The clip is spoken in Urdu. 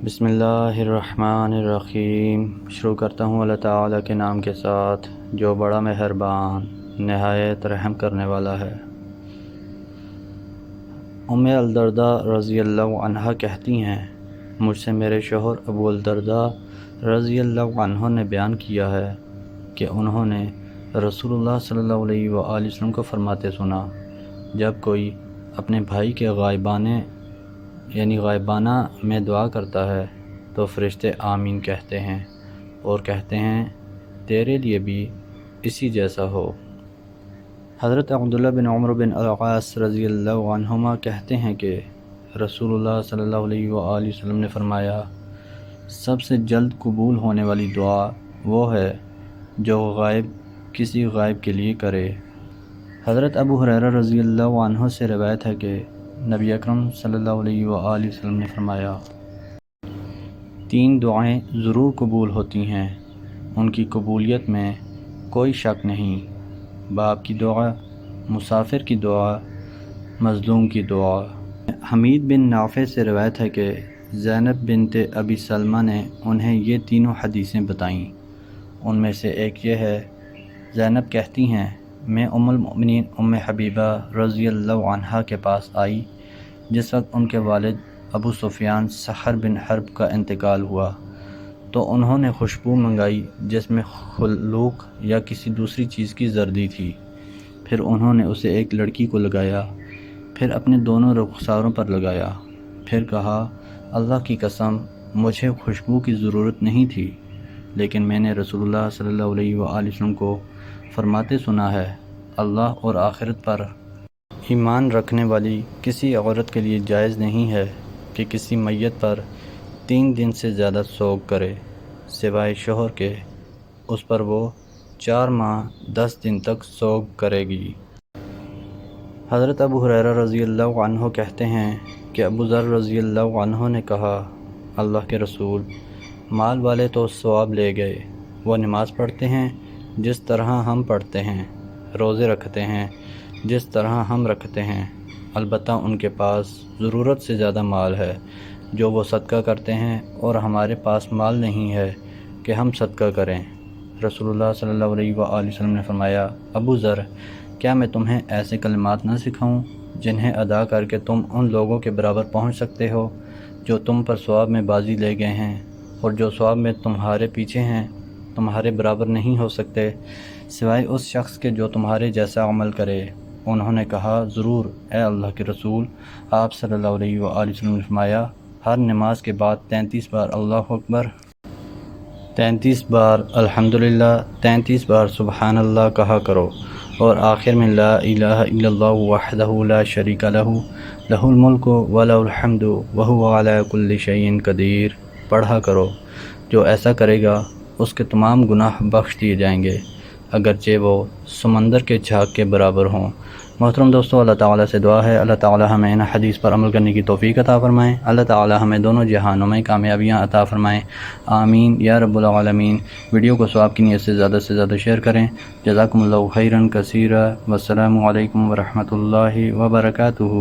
بسم اللہ الرحمن الرحیم۔ شروع کرتا ہوں اللہ تعالیٰ کے نام کے ساتھ جو بڑا مہربان نہایت رحم کرنے والا ہے۔ الدرداء رضی اللہ عنہا کہتی ہیں، مجھ سے میرے شوہر ابو الدرداء رضی اللہ عنہ نے بیان کیا ہے کہ انہوں نے رسول اللہ صلی اللہ علیہ وآلہ وسلم کو فرماتے سنا، جب کوئی اپنے بھائی کے غائبانہ میں دعا کرتا ہے تو فرشتے آمین کہتے ہیں اور کہتے ہیں تیرے لیے بھی اسی جیسا ہو۔ حضرت عبداللہ بن عمر بن العاص رضی اللہ عنہما کہتے ہیں کہ رسول اللہ صلی اللہ علیہ وآلہ وسلم نے فرمایا، سب سے جلد قبول ہونے والی دعا وہ ہے جو کسی غائب کے لیے کرے۔ حضرت ابو ہریرہ رضی اللہ عنہ سے روایت ہے کہ نبی اکرم صلی اللہ علیہ وآلہ وسلم نے فرمایا، 3 دعائیں ضرور قبول ہوتی ہیں، ان کی قبولیت میں کوئی شک نہیں، باپ کی دعا، مسافر کی دعا، مظلوم کی دعا۔ حمید بن نافع سے روایت ہے کہ زینب بنت ابی سلمہ نے انہیں یہ تینوں حدیثیں بتائیں۔ ان میں سے ایک یہ ہے، زینب کہتی ہیں، میں ام المؤمنین ام حبیبہ رضی اللہ عنہا کے پاس آئی جس وقت ان کے والد ابو سفیان سخر بن حرب کا انتقال ہوا، تو انہوں نے خوشبو منگائی جس میں خلوق یا کسی دوسری چیز کی زردی تھی۔ پھر انہوں نے اسے ایک لڑکی کو لگایا، پھر اپنے دونوں رخساروں پر لگایا، پھر کہا، اللہ کی قسم مجھے خوشبو کی ضرورت نہیں تھی، لیکن میں نے رسول اللہ صلی اللہ علیہ وآلہ وسلم کو فرماتے سنا ہے، اللہ اور آخرت پر ایمان رکھنے والی کسی عورت کے لیے جائز نہیں ہے کہ کسی میت پر 3 دن سے زیادہ سوگ کرے، سوائے شوہر کے، اس پر وہ 4 ماہ 10 دن تک سوگ کرے گی۔ حضرت ابو ہریرہ رضی اللہ عنہ کہتے ہیں کہ ابو ذر رضی اللہ عنہ نے کہا، اللہ کے رسول، مال والے تو ثواب لے گئے، وہ نماز پڑھتے ہیں جس طرح ہم پڑھتے ہیں، روزے رکھتے ہیں جس طرح ہم رکھتے ہیں، البتہ ان کے پاس ضرورت سے زیادہ مال ہے جو وہ صدقہ کرتے ہیں، اور ہمارے پاس مال نہیں ہے کہ ہم صدقہ کریں۔ رسول اللہ صلی اللہ علیہ وآلہ وسلم نے فرمایا، ابو ذر، کیا میں تمہیں ایسے کلمات نہ سکھاؤں جنہیں ادا کر کے تم ان لوگوں کے برابر پہنچ سکتے ہو جو تم پر ثواب میں بازی لے گئے ہیں، اور جو ثواب میں تمہارے پیچھے ہیں، تمہارے برابر نہیں ہو سکتے سوائے اس شخص کے جو تمہارے جیسا عمل کرے۔ انہوں نے کہا، ضرور اے اللہ کے رسول۔ آپ صلی اللہ علیہ وآلہ وسلم نے فرمایا، ہر نماز کے بعد 33 بار اللہ اکبر، 33 بار الحمدللہ، 33 بار سبحان اللہ کہا کرو، اور آخر میں لا الہ الا اللہ وحدہ لا شریک لہ، لہ الملک ولہ الحمد وہو علی کل شیء قدیر پڑھا کرو۔ جو ایسا کرے گا اس کے تمام گناہ بخش دیے جائیں گے، اگرچہ وہ سمندر کے جھاگ کے برابر ہوں۔ محترم دوستو، اللہ تعالیٰ سے دعا ہے اللہ تعالیٰ ہمیں ان حدیث پر عمل کرنے کی توفیق عطا فرمائیں، اللہ تعالیٰ ہمیں دونوں جہانوں میں کامیابیاں عطا فرمائیں، آمین یا رب العالمین۔ ویڈیو کو ثواب کی نیت سے زیادہ شیئر کریں۔ جزاکم اللہ خیرا کثیرا، والسلام علیکم ورحمۃ اللہ وبرکاتہ۔